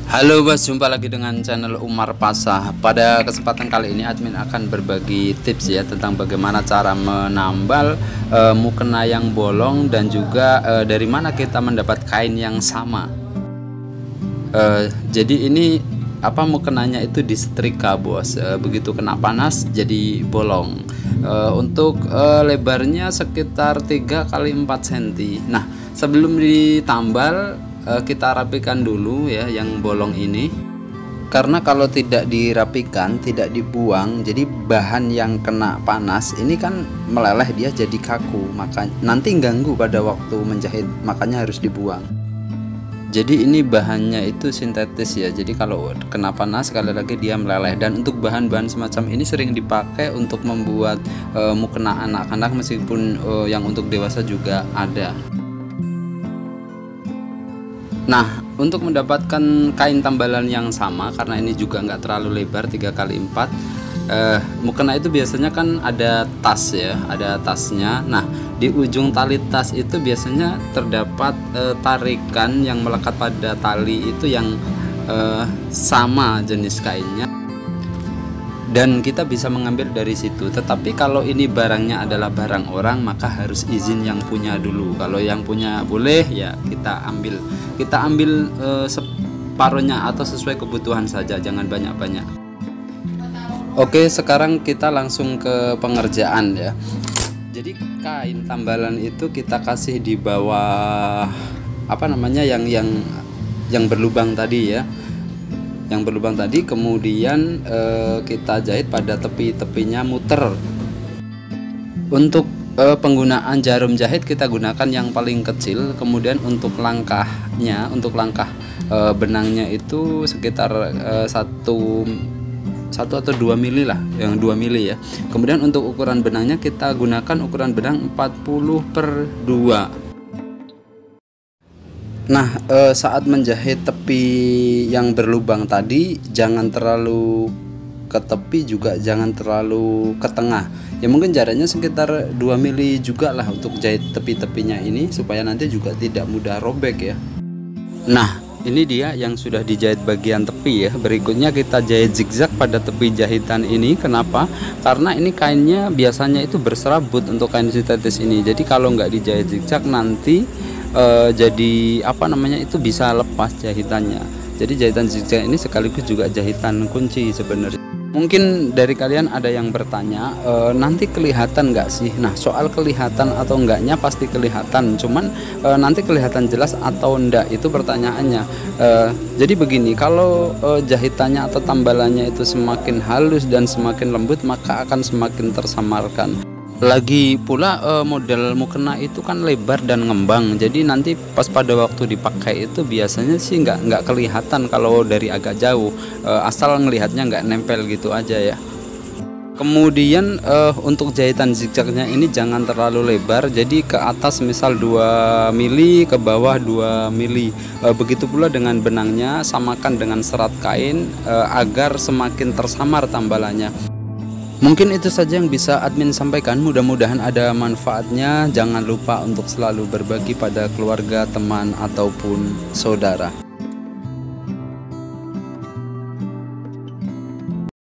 Halo Bos, jumpa lagi dengan channel Umar Pasah. Pada kesempatan kali ini admin akan berbagi tips ya tentang bagaimana cara menambal mukena yang bolong dan juga dari mana kita mendapat kain yang sama. Jadi ini mukenanya itu disetrika Bos. Begitu kena panas jadi bolong. Untuk lebarnya sekitar 3 kali 4 cm. Nah, sebelum ditambal kita rapikan dulu ya yang bolong ini, karena kalau tidak dirapikan, tidak dibuang, jadi bahan yang kena panas ini kan meleleh, dia jadi kaku, makanya nanti ganggu pada waktu menjahit, makanya harus dibuang. Jadi ini bahannya itu sintetis ya, jadi kalau kena panas sekali lagi dia meleleh. Dan untuk bahan-bahan semacam ini sering dipakai untuk membuat mukena anak-anak, meskipun yang untuk dewasa juga ada. Nah, untuk mendapatkan kain tambalan yang sama, karena ini juga nggak terlalu lebar 3 kali 4, mukena itu biasanya kan ada tas ya, ada tasnya. Nah, di ujung tali tas itu biasanya terdapat tarikan yang melekat pada tali itu yang sama jenis kainnya, dan kita bisa mengambil dari situ. Tetapi kalau ini barangnya adalah barang orang, maka harus izin yang punya dulu. Kalau yang punya boleh ya kita ambil separuhnya atau sesuai kebutuhan saja, jangan banyak-banyak. Oke, sekarang kita langsung ke pengerjaan ya. Jadi kain tambalan itu kita kasih di bawah yang berlubang tadi ya, yang berlubang tadi, kemudian kita jahit pada tepi-tepinya, muter. Untuk penggunaan jarum jahit kita gunakan yang paling kecil, kemudian untuk langkahnya, untuk langkah benangnya itu sekitar 1 atau 2 mili lah, yang 2 mili ya. Kemudian untuk ukuran benangnya kita gunakan ukuran benang 40/2. Nah, saat menjahit tepi yang berlubang tadi, jangan terlalu ke tepi, juga jangan terlalu ke tengah ya, mungkin jaraknya sekitar 2 mili juga lah untuk jahit tepi-tepinya ini, supaya nanti juga tidak mudah robek ya. Nah, ini dia yang sudah dijahit bagian tepi ya. Berikutnya kita jahit zigzag pada tepi jahitan ini. Kenapa? Karena ini kainnya biasanya itu berserabut untuk kain sintetis ini, jadi kalau nggak dijahit zigzag nanti jadi itu bisa lepas jahitannya. Jadi jahitan zigzag ini sekaligus juga jahitan kunci sebenarnya. Mungkin dari kalian ada yang bertanya, nanti kelihatan nggak sih? Nah, soal kelihatan atau enggaknya pasti kelihatan, cuman nanti kelihatan jelas atau enggak itu pertanyaannya. Jadi begini, kalau jahitannya atau tambalannya itu semakin halus dan semakin lembut, maka akan semakin tersamarkan. Lagi pula model mukena itu kan lebar dan ngembang, jadi nanti pas pada waktu dipakai itu biasanya sih nggak kelihatan kalau dari agak jauh, asal ngelihatnya nggak nempel gitu aja ya. Kemudian untuk jahitan zigzagnya ini jangan terlalu lebar, jadi ke atas misal 2 mili, ke bawah 2 mili. Begitu pula dengan benangnya, samakan dengan serat kain agar semakin tersamar tambalannya. Mungkin itu saja yang bisa admin sampaikan, mudah-mudahan ada manfaatnya. Jangan lupa untuk selalu berbagi pada keluarga, teman, ataupun saudara.